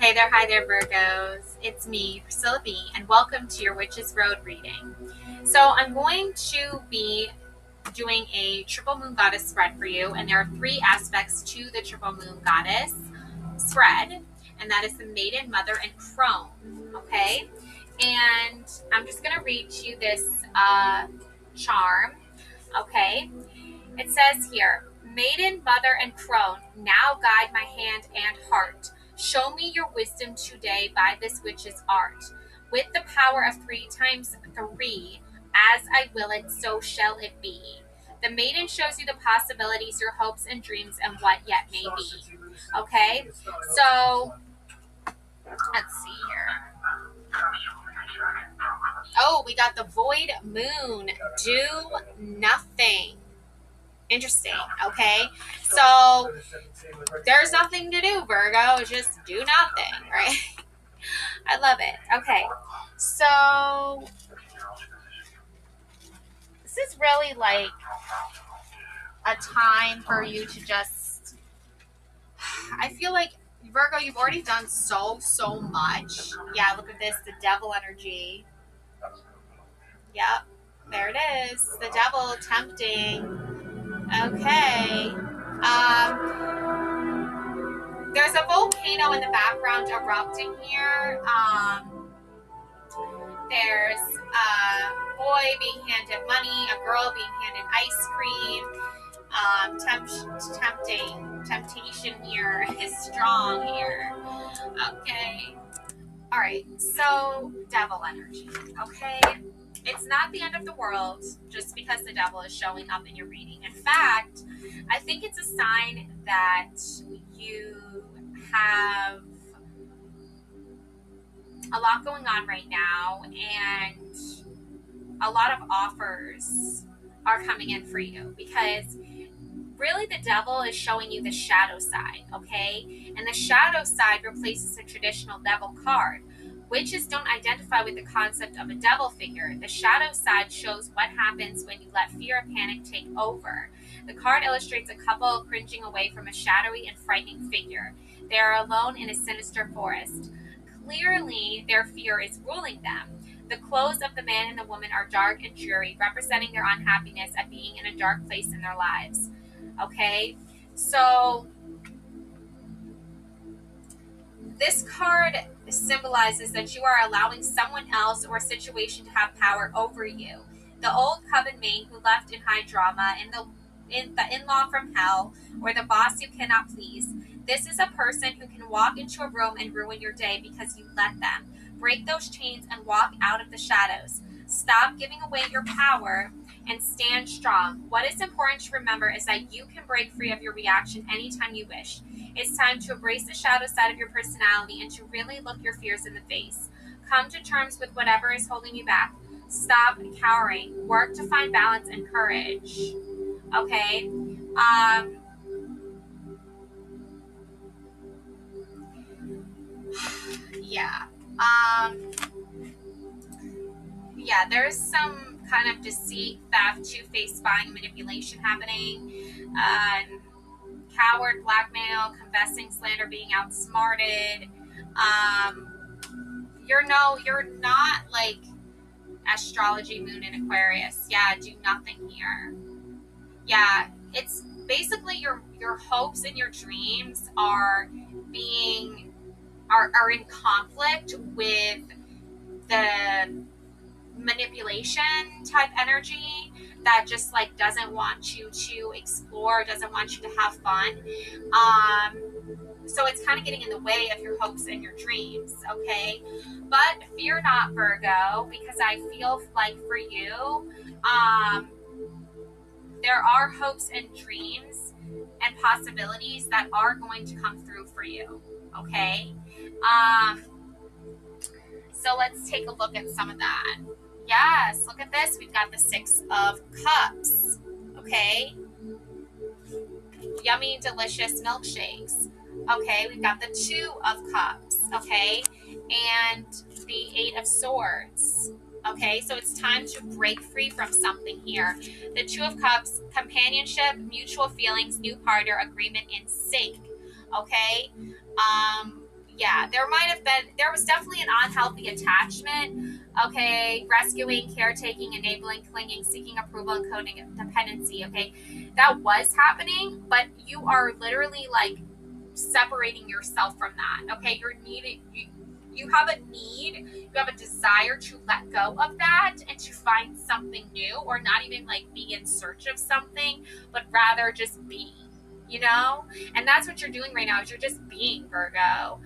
Hi there, Virgos. It's me, Priscilla B, and welcome to your Witch's Road reading. So, I'm going to be doing a triple moon goddess spread for you, and there are three aspects to the triple moon goddess spread, and that is the maiden, mother, and crone. Okay, and I'm just going to read to you this charm. Okay, it says here, maiden, mother, and crone, now guide my hand and heart. Show me your wisdom today by this witch's art. With the power of 3 times 3, as I will it, so shall it be. The maiden shows you the possibilities, your hopes and dreams, and what yet may be. Okay, so let's see here. Oh, we got the void moon. Do nothing. Interesting. Okay, so there's nothing to do, Virgo. Just do nothing, right? I love it. Okay, so this is really like a time for you to just, I feel like, Virgo, you've already done so much. Yeah, look at this, the devil energy. Yep, there it is, the devil tempting. Okay. There's a volcano in the background erupting here. There's a boy being handed money, a girl being handed ice cream. Temptation here is strong here. Okay. All right. So devil energy. Okay. It's not the end of the world just because the devil is showing up in your reading. In fact, I think it's a sign that you have a lot going on right now, and a lot of offers are coming in for you, because really the devil is showing you the shadow side, okay? And the shadow side replaces the traditional devil card. Witches don't identify with the concept of a devil figure. The shadow side shows what happens when you let fear and panic take over. The card illustrates a couple cringing away from a shadowy and frightening figure. They are alone in a sinister forest. Clearly, their fear is ruling them. The clothes of the man and the woman are dark and dreary, representing their unhappiness at being in a dark place in their lives. Okay, so this card symbolizes that you are allowing someone else or a situation to have power over you. The old coven mate who left in high drama, the in-law from hell, or the boss you cannot please. This is a person who can walk into a room and ruin your day because you let them. Break those chains and walk out of the shadows. Stop giving away your power and stand strong. What is important to remember is that you can break free of your reaction anytime you wish. It's time to embrace the shadow side of your personality and to really look your fears in the face. Come to terms with whatever is holding you back. Stop cowering. Work to find balance and courage. Okay? Yeah. Yeah, there's some kind of deceit, theft, two-faced spying, manipulation happening. Coward, blackmail, confessing, slander, being outsmarted. You're not like astrology, moon, and Aquarius. Yeah, do nothing here. Yeah, it's basically your hopes and your dreams are in conflict with the manipulation type energy that just like doesn't want you to explore, doesn't want you to have fun. So it's kind of getting in the way of your hopes and your dreams, okay? But fear not, Virgo, because I feel like for you, there are hopes and dreams and possibilities that are going to come through for you, okay? So let's take a look at some of that. Yes, look at this. We've got the 6 of Cups, okay? Yummy, delicious milkshakes. Okay, we've got the 2 of Cups, okay? And the 8 of Swords. Okay, so it's time to break free from something here. The 2 of Cups, companionship, mutual feelings, new partner, agreement, in sync. Okay? Yeah, yeah, there was definitely an unhealthy attachment. Okay, rescuing, caretaking, enabling, clinging, seeking approval, and codependency. Okay, that was happening, but you are literally like separating yourself from that. Okay, you have a need, you have a desire to let go of that and to find something new, or not even like be in search of something, but rather just be, you know? And that's what you're doing right now, is you're just being, Virgo.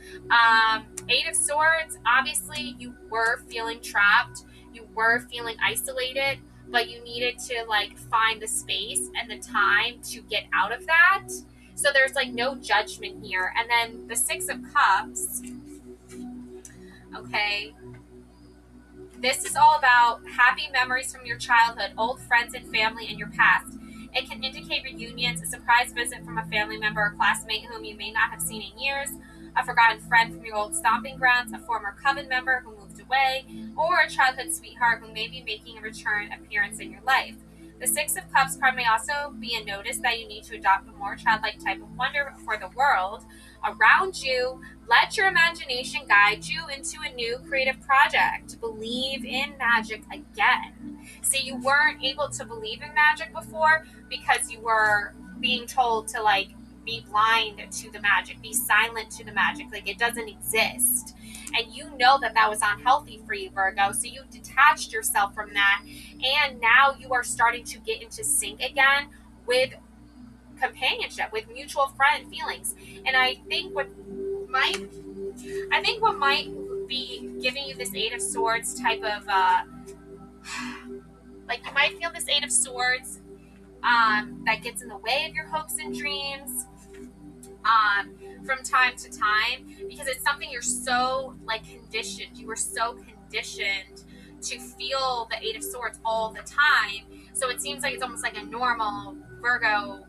Eight of Swords, obviously you were feeling trapped, you were feeling isolated, but you needed to like find the space and the time to get out of that. So there's like no judgment here. And then the Six of Cups, okay, this is all about happy memories from your childhood, old friends and family in your past. It can indicate reunions, a surprise visit from a family member or classmate whom you may not have seen in years, a forgotten friend from your old stomping grounds, a former coven member who moved away, or a childhood sweetheart who may be making a return appearance in your life. The Six of Cups card may also be a notice that you need to adopt a more childlike type of wonder for the world around you. Let your imagination guide you into a new creative project. Believe in magic again. See, you weren't able to believe in magic before because you were being told to like be blind to the magic, be silent to the magic, like it doesn't exist. And you know that that was unhealthy for you, Virgo. So you detached yourself from that. And now you are starting to get into sync again with companionship, with mutual friend feelings. And I think what might be giving you this Eight of Swords type of, like you might feel this Eight of Swords that gets in the way of your hopes and dreams from time to time, because it's something you're so like conditioned. You were so conditioned to feel the Eight of Swords all the time. So it seems like it's almost like a normal Virgo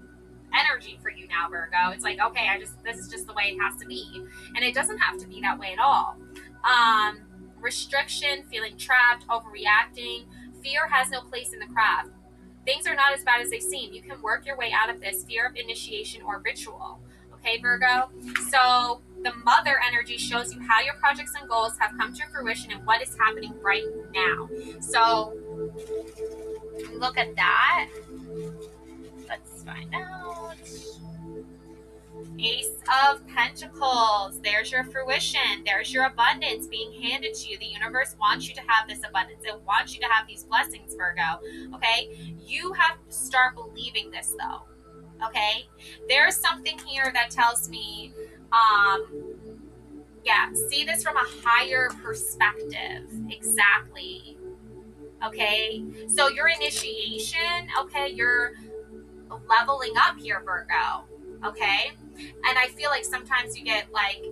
energy for you now, Virgo. It's like, okay, this is just the way it has to be. And it doesn't have to be that way at all. Restriction, feeling trapped, overreacting. Fear has no place in the craft. Things are not as bad as they seem. You can work your way out of this fear of initiation or ritual. Okay, Virgo? So the mother energy shows you how your projects and goals have come to fruition and what is happening right now. So look at that. Let's find out. Ace of Pentacles. There's your fruition. There's your abundance being handed to you. The universe wants you to have this abundance. It wants you to have these blessings, Virgo. Okay? You have to start believing this, though. Okay? There's something here that tells me, see this from a higher perspective. Exactly. Okay? So your initiation, okay, you're leveling up here, Virgo. Okay? And I feel like sometimes you get like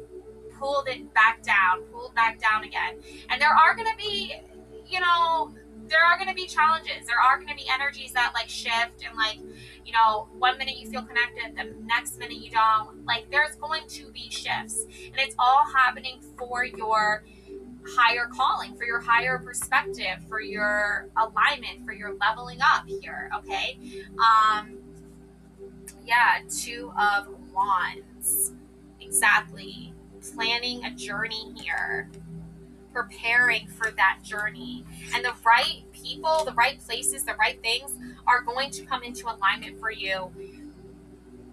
pulled back down again. And there are going to be, there are going to be challenges. There are going to be energies that like shift and like, 1 minute you feel connected, the next minute you don't. Like there's going to be shifts, and it's all happening for your higher calling, for your higher perspective, for your alignment, for your leveling up here. Okay. Two of Wands. Exactly. Planning a journey here. Preparing for that journey. And the right people, the right places, the right things are going to come into alignment for you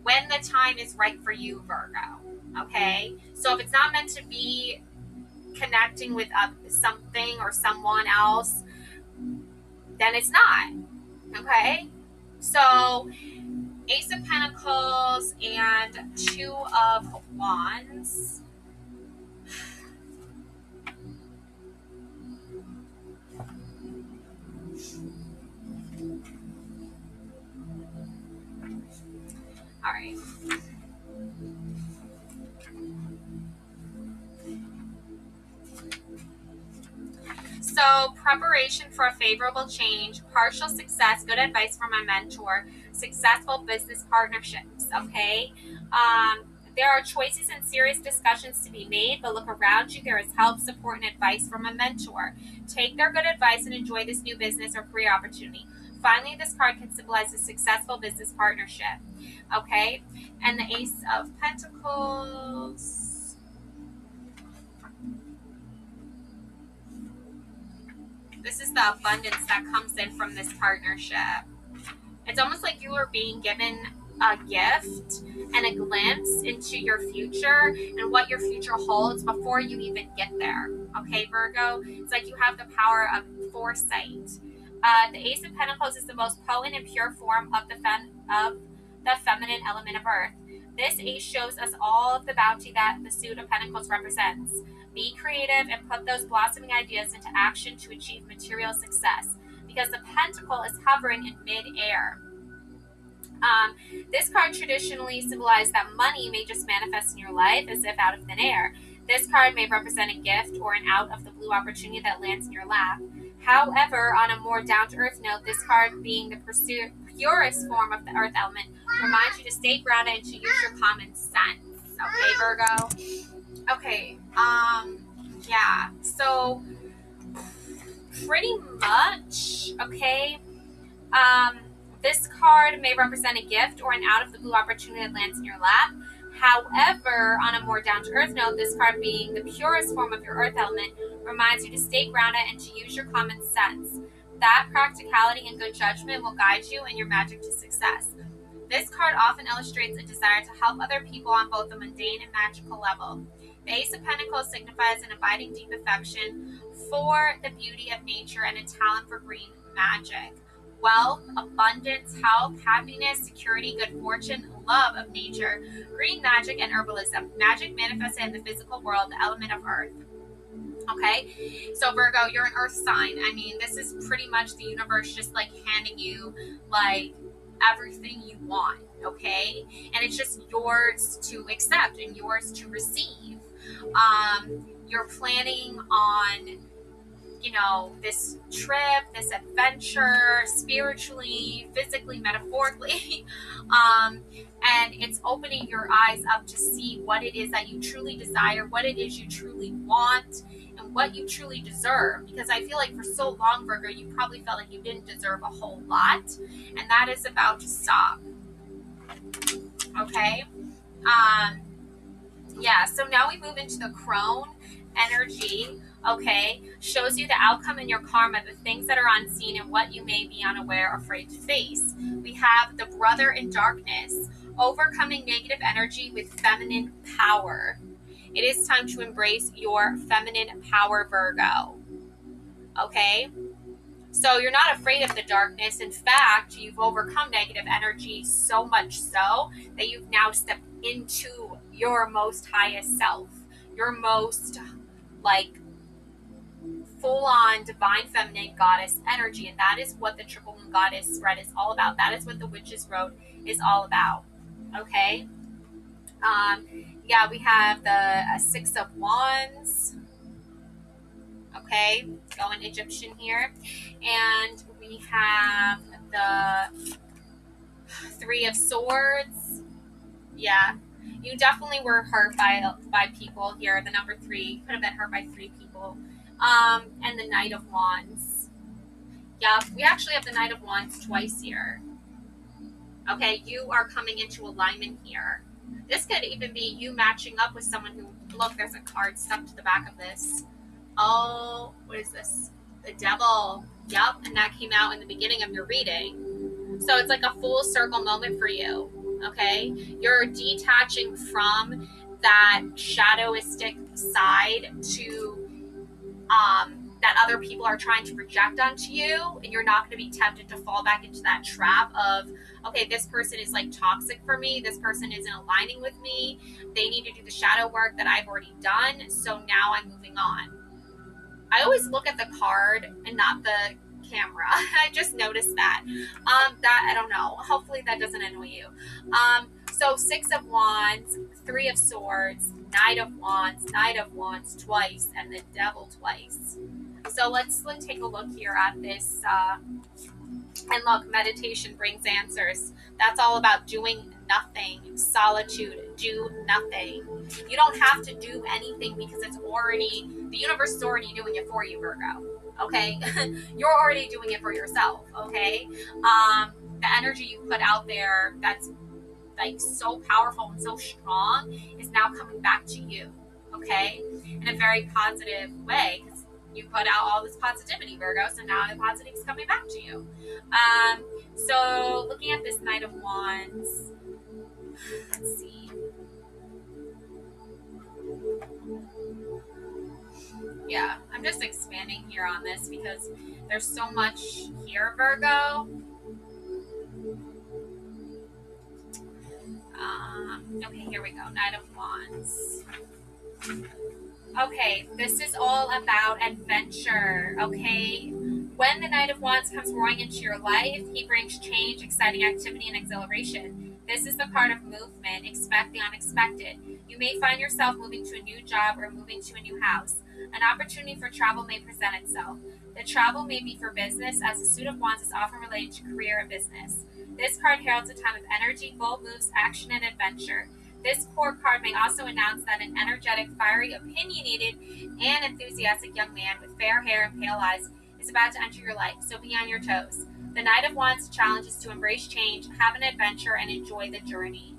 when the time is right for you, Virgo. Okay? So if it's not meant to be connecting with something or someone else, then it's not. Okay? So Ace of Pentacles and Two of Wands. All right. So preparation for a favorable change, partial success, good advice from a mentor, successful business partnerships, okay? There are choices and serious discussions to be made, but look around you. There is help, support, and advice from a mentor. Take their good advice and enjoy this new business or career opportunity. Finally, this card can symbolize a successful business partnership, okay? And the Ace of Pentacles. the abundance that comes in from this partnership. It's almost like you are being given a gift and a glimpse into your future and what your future holds before you even get there. Okay, Virgo? It's like you have the power of foresight. The Ace of Pentacles is the most potent and pure form of the feminine element of Earth. This ace shows us all of the bounty that the suit of Pentacles represents. Be creative and put those blossoming ideas into action to achieve material success, because the pentacle is hovering in mid-air. This card traditionally symbolized that money may just manifest in your life as if out of thin air. This card may represent a gift or an out-of-the-blue opportunity that lands in your lap. However, on a more down-to-earth note, this card, being the purest form of the earth element, reminds you to stay grounded and to use your common sense. Okay, Virgo? Okay, yeah, so pretty much, okay, this card may represent a gift or an out-of-the-blue opportunity that lands in your lap. However, on a more down-to-earth note, this card, being the purest form of your earth element, reminds you to stay grounded and to use your common sense. That practicality and good judgment will guide you in your magic to success. This card often illustrates a desire to help other people on both the mundane and magical level. The Ace of Pentacles signifies an abiding deep affection for the beauty of nature and a talent for green magic. Wealth, abundance, health, happiness, security, good fortune, love of nature, green magic, and herbalism. Magic manifested in the physical world, the element of earth. Okay, so Virgo, you're an earth sign. I mean, this is pretty much the universe just like handing you like everything you want, okay? And it's just yours to accept and yours to receive. You're planning on, you know, this trip, this adventure, spiritually, physically, metaphorically, and it's opening your eyes up to see what it is that you truly desire, what it is you truly want, and what you truly deserve. Because I feel like for so long, Virgo, you probably felt like you didn't deserve a whole lot, and that is about to stop. Okay, yeah, so now we move into the crone energy. Okay, shows you the outcome in your karma, the things that are unseen and what you may be unaware, afraid to face. We have the brother in darkness, overcoming negative energy with feminine power. It is time to embrace your feminine power, Virgo. Okay, so you're not afraid of the darkness. In fact, you've overcome negative energy so much so that you've now stepped into your most highest self, your most like full-on divine feminine goddess energy. And that is what the triple moon goddess spread is all about. That is what the Witch's Road is all about. Okay, yeah, we have the Six of Wands. Okay, going Egyptian here, and we have the Three of Swords. Yeah, you definitely were hurt by people here. The number 3 could have been hurt by 3 people. And the Knight of Wands. Yeah, we actually have the Knight of Wands twice here. Okay, you are coming into alignment here. This could even be you matching up with someone who, look, there's a card stuck to the back of this. Oh, what is this? The Devil. Yep, and that came out in the beginning of your reading. So it's like a full circle moment for you. Okay, you're detaching from that shadowistic side to that other people are trying to project onto you, and you're not going to be tempted to fall back into that trap of, okay, this person is like toxic for me, this person isn't aligning with me, they need to do the shadow work that I've already done, so now I'm moving on. I always look at the card and not the camera. I just noticed that. That, I don't know. Hopefully that doesn't annoy you. So Six of Wands, Three of Swords, Knight of Wands twice, and the Devil twice. So let's take a look here at this. And look, meditation brings answers. That's all about doing nothing. Solitude, do nothing. You don't have to do anything because it's already, the universe is already doing it for you, Virgo. Okay? You're already doing it for yourself. Okay? The energy you put out there that's like so powerful and so strong is now coming back to you. Okay? In a very positive way. You put out all this positivity, Virgo, so now the positivity is coming back to you. So looking at this Knight of Wands, let's see. Yeah, I'm just expanding here on this because there's so much here, Virgo. Okay, here we go. Knight of Wands. Okay, this is all about adventure, okay? When the Knight of Wands comes roaring into your life, he brings change, exciting activity, and exhilaration. This is the card of movement. Expect the unexpected. You may find yourself moving to a new job or moving to a new house. An opportunity for travel may present itself. The travel may be for business, as the Suit of Wands is often related to career and business. This card heralds a time of energy, bold moves, action, and adventure. This core card may also announce that an energetic, fiery, opinionated, and enthusiastic young man with fair hair and pale eyes is about to enter your life, so be on your toes. The Knight of Wands challenges to embrace change, have an adventure, and enjoy the journey.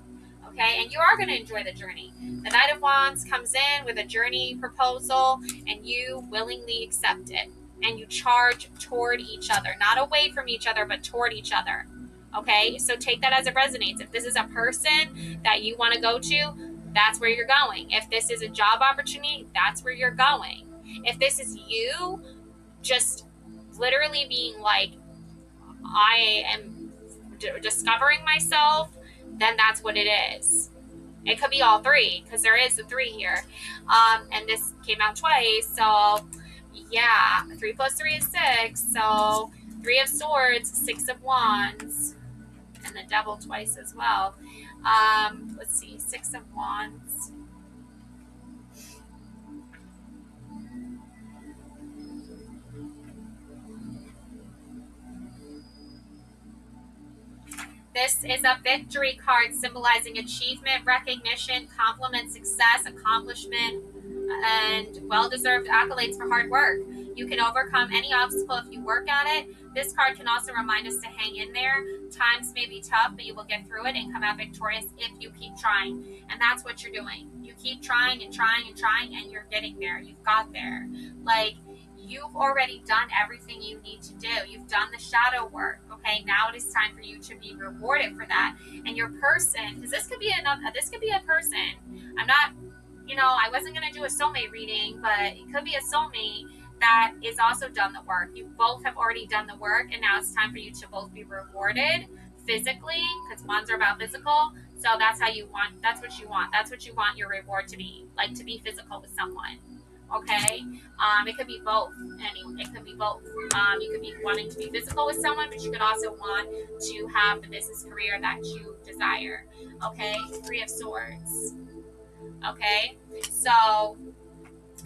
Okay, and you are going to enjoy the journey. The Knight of Wands comes in with a journey proposal, and you willingly accept it. And you charge toward each other, not away from each other, but toward each other. Okay, so take that as it resonates. If this is a person that you want to go to, that's where you're going. If this is a job opportunity, that's where you're going. If this is you just literally being like, I am discovering myself, then that's what it is. It could be all three, because there is a 3 here. And this came out twice, so yeah, 3 plus 3 is 6. So 3 of Swords, 6 of Wands, and the Devil twice as well. Let's see, 6 of Wands. This is a victory card symbolizing achievement, recognition, compliment, success, accomplishment, and well-deserved accolades for hard work. You can overcome any obstacle if you work at it. This card can also remind us to hang in there. Times may be tough, but you will get through it and come out victorious if you keep trying. And that's what you're doing. You keep trying and trying and trying, and you're getting there. You've got there. Like, you've already done everything you need to do. You've done the shadow work. Okay, now it is time for you to be rewarded for that. And your person, because this could be a person. I'm not, I wasn't going to do a soulmate reading, but it could be a soulmate that is also done the work. You both have already done the work, and now it's time for you to both be rewarded physically, because wands are about physical. So that's what you want. That's what you want your reward to be, like to be physical with someone. Okay, it could be both. It could be both. You could be wanting to be physical with someone, but you could also want to have the business career that you desire. Okay, 3 of Swords. Okay, so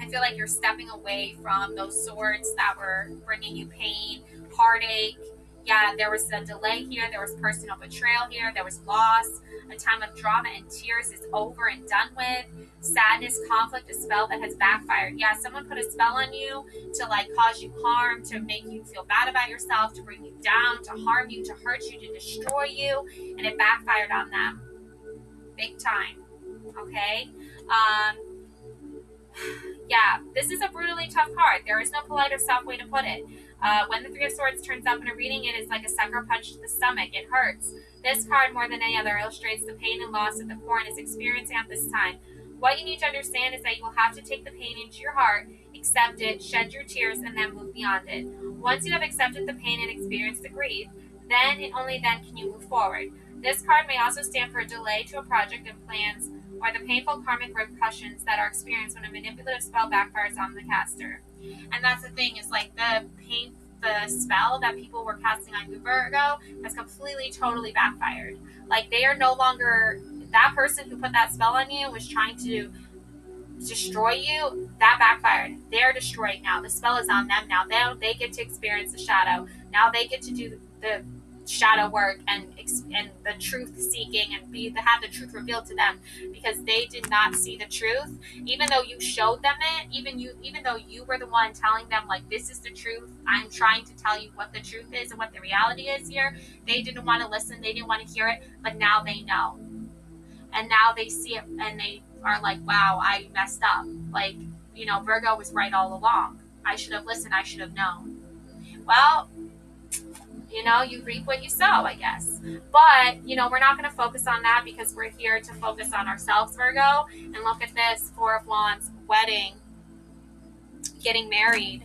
I feel like you're stepping away from those swords that were bringing you pain, heartache. Yeah, there was a delay here. There was personal betrayal here. There was loss. A time of drama and tears is over and done with. Sadness, conflict, a spell that has backfired. Yeah, someone put a spell on you to cause you harm, to make you feel bad about yourself, to bring you down, to harm you, to hurt you, to destroy you, and it backfired on them. Big time. Okay? Yeah, this is a brutally tough card. There is no polite or soft way to put it. When the 3 of Swords turns up in a reading, it is like a sucker punch to the stomach. It hurts. This card, more than any other, illustrates the pain and loss that the Corn is experiencing at this time. What you need to understand is that you will have to take the pain into your heart, accept it, shed your tears, and then move beyond it. Once you have accepted the pain and experienced the grief, then and only then can you move forward. This card may also stand for a delay to a project and plans, or the painful karmic repercussions that are experienced when a manipulative spell backfires on the caster. And that's the thing, is the spell that people were casting on you, Virgo, has completely, totally backfired. Like, they are no longer, that person who put that spell on you was trying to destroy you. That backfired. They're destroyed now. The spell is on them now. They get to experience the shadow. Now they get to do the shadow work and the truth seeking and have the truth revealed to them, because they did not see the truth. Even though you showed them it, even though you were the one telling them, like, this is the truth, I'm trying to tell you what the truth is and what the reality is here, they didn't want to listen, they didn't want to hear it, but now they know. And now they see it and they are like, wow, I messed up. Like, Virgo was right all along. I should have listened. I should have known. Well, you reap what you sow, I guess. But, we're not going to focus on that because we're here to focus on ourselves, Virgo. And look at this, Four of Wands, wedding, getting married,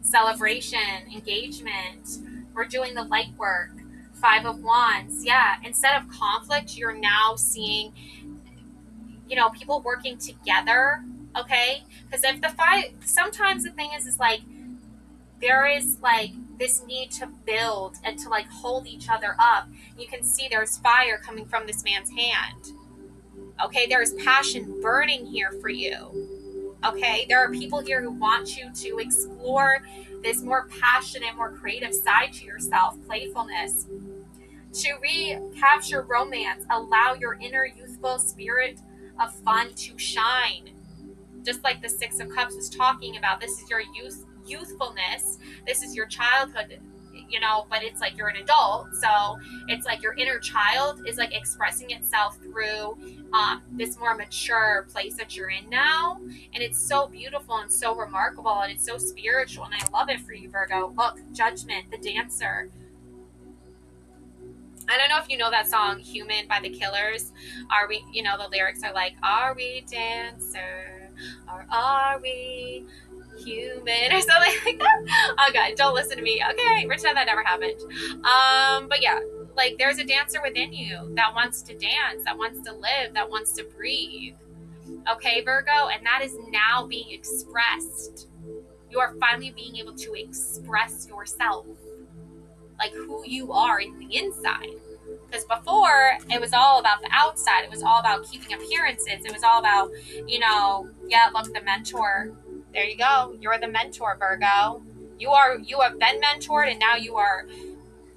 celebration, engagement. We're doing the light work. Five of Wands. Yeah. Instead of conflict, you're now seeing, people working together. Okay. Because sometimes the thing is like, there is like this need to build and to like hold each other up. You can see there's fire coming from this man's hand. Okay. There's passion burning here for you. Okay. There are people here who want you to explore this more passionate, more creative side to yourself, playfulness. To recapture romance, allow your inner youthful spirit of fun to shine. Just like the Six of Cups was talking about, this is your youthfulness. This is your childhood, but it's like you're an adult. So it's like your inner child is like expressing itself through this more mature place that you're in now. And it's so beautiful and so remarkable and it's so spiritual. And I love it for you, Virgo. Look, Judgment, the dancer. I don't know if you know that song, Human by the Killers. Are we, the lyrics are like, are we dancer or are we human or something like that? Oh God, don't listen to me. Okay, pretend that never happened. But yeah, like there's a dancer within you that wants to dance, that wants to live, that wants to breathe. Okay, Virgo, and that is now being expressed. You are finally being able to express yourself. Like who you are in the inside. Because before, it was all about the outside. It was all about keeping appearances. It was all about, look, the mentor. There you go. You're the mentor, Virgo. You have been mentored and now you are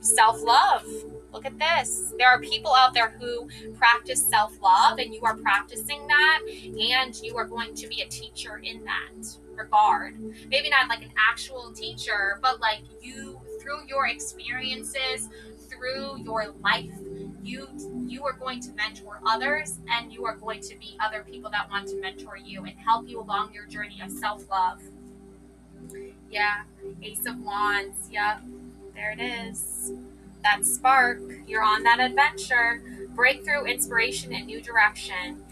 self-love. Look at this. There are people out there who practice self-love and you are practicing that and you are going to be a teacher in that regard. Maybe not like an actual teacher, but like you, through your experiences, through your life, you are going to mentor others and you are going to be other people that want to mentor you and help you along your journey of self-love. Yeah, Ace of Wands. Yep, there it is. That spark. You're on that adventure. Breakthrough, inspiration, and new direction.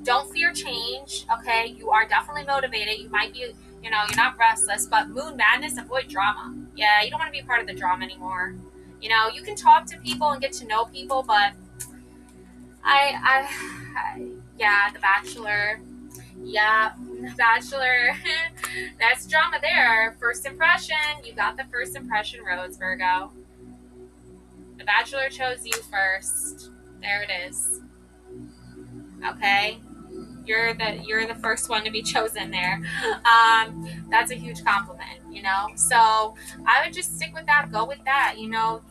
Don't fear change, okay? You are definitely motivated. You might be, you're not restless, but moon madness, avoid drama. Yeah, you don't want to be part of the drama anymore. You can talk to people and get to know people, but yeah, The Bachelor. Yeah, The Bachelor. That's drama there. First impression. You got the first impression rose, Virgo. The Bachelor chose you first. There it is. Okay? You're the first one to be chosen there. That's a huge compliment, So I would just stick with that. Go with that. You know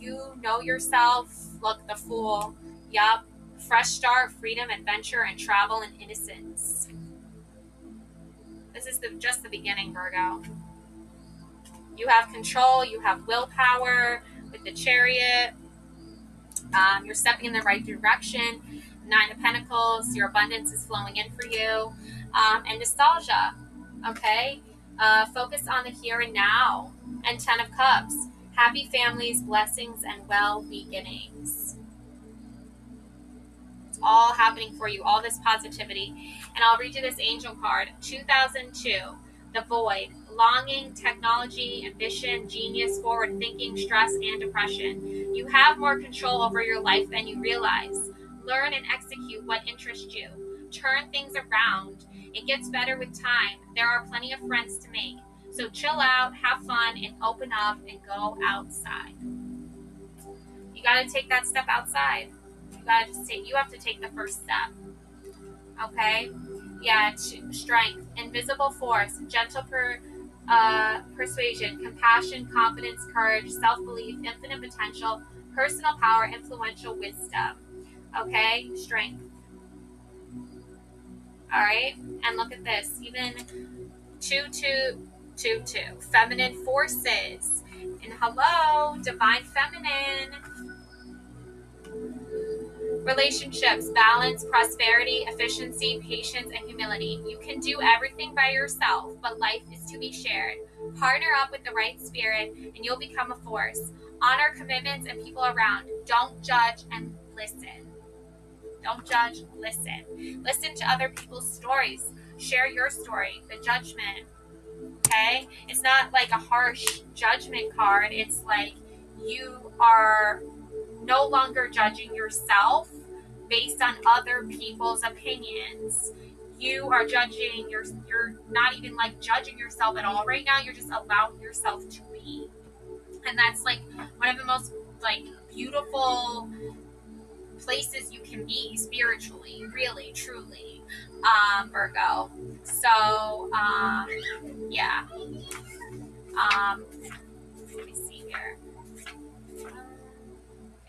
yourself. Look, the Fool. Yup. Fresh start, freedom, adventure, and travel and innocence. This is just the beginning, Virgo. You have control. You have willpower with the Chariot. You're stepping in the right direction. Nine of Pentacles. Your abundance is flowing in for you. And nostalgia. Okay. Focus on the here and now. And 10 of Cups. Happy families, blessings, and well beginnings. It's all happening for you. All this positivity. And I'll read you this angel card. 2002. The Void. Longing, technology, ambition, genius, forward thinking, stress, and depression. You have more control over your life than you realize. Learn and execute what interests you. Turn things around. It gets better with time. There are plenty of friends to make. So chill out, have fun, and open up and go outside. You got to take that step outside. You have to take the first step. Okay? Yeah, strength, invisible force, gentle persuasion, compassion, confidence, courage, self-belief, infinite potential, personal power, influential wisdom. Okay? Strength. All right? And look at this. Even 2-2-2-2. Feminine forces. And hello, divine feminine. Relationships, balance, prosperity, efficiency, patience, and humility. You can do everything by yourself, but life is to be shared. Partner up with the right spirit, and you'll become a force. Honor commitments and people around. Don't judge and listen. Don't judge, listen. Listen to other people's stories. Share your story. The judgment, okay? It's not like a harsh judgment card. It's like you are no longer judging yourself based on other people's opinions. You are judging, you're not even like judging yourself at all right now. You're just allowing yourself to be. And that's like one of the most like beautiful places you can be spiritually, really, truly, Virgo. So, yeah. Let me see here.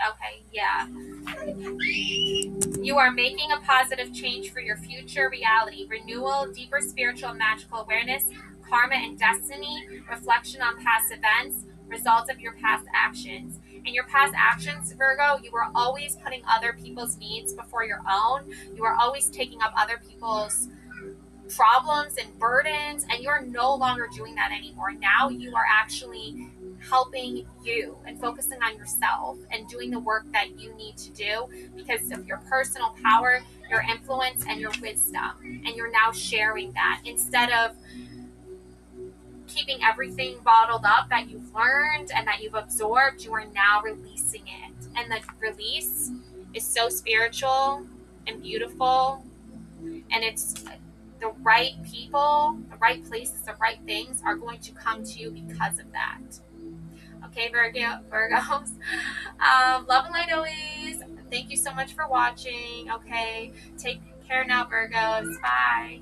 Okay, yeah. You are making a positive change for your future reality. Renewal, deeper spiritual and magical awareness, karma and destiny, reflection on past events, results of your past actions. In your past actions, Virgo, you were always putting other people's needs before your own. You were always taking up other people's problems and burdens, and you're no longer doing that anymore. Now you are actually helping you and focusing on yourself and doing the work that you need to do because of your personal power, your influence, and your wisdom. And you're now sharing that instead of keeping everything bottled up that you've learned and that you've absorbed. You are now releasing it. And the release is so spiritual and beautiful. And it's the right people, the right places, the right things are going to come to you because of that. Okay, Virgos. Love and light always. Thank you so much for watching. Okay, take care now, Virgos. Bye.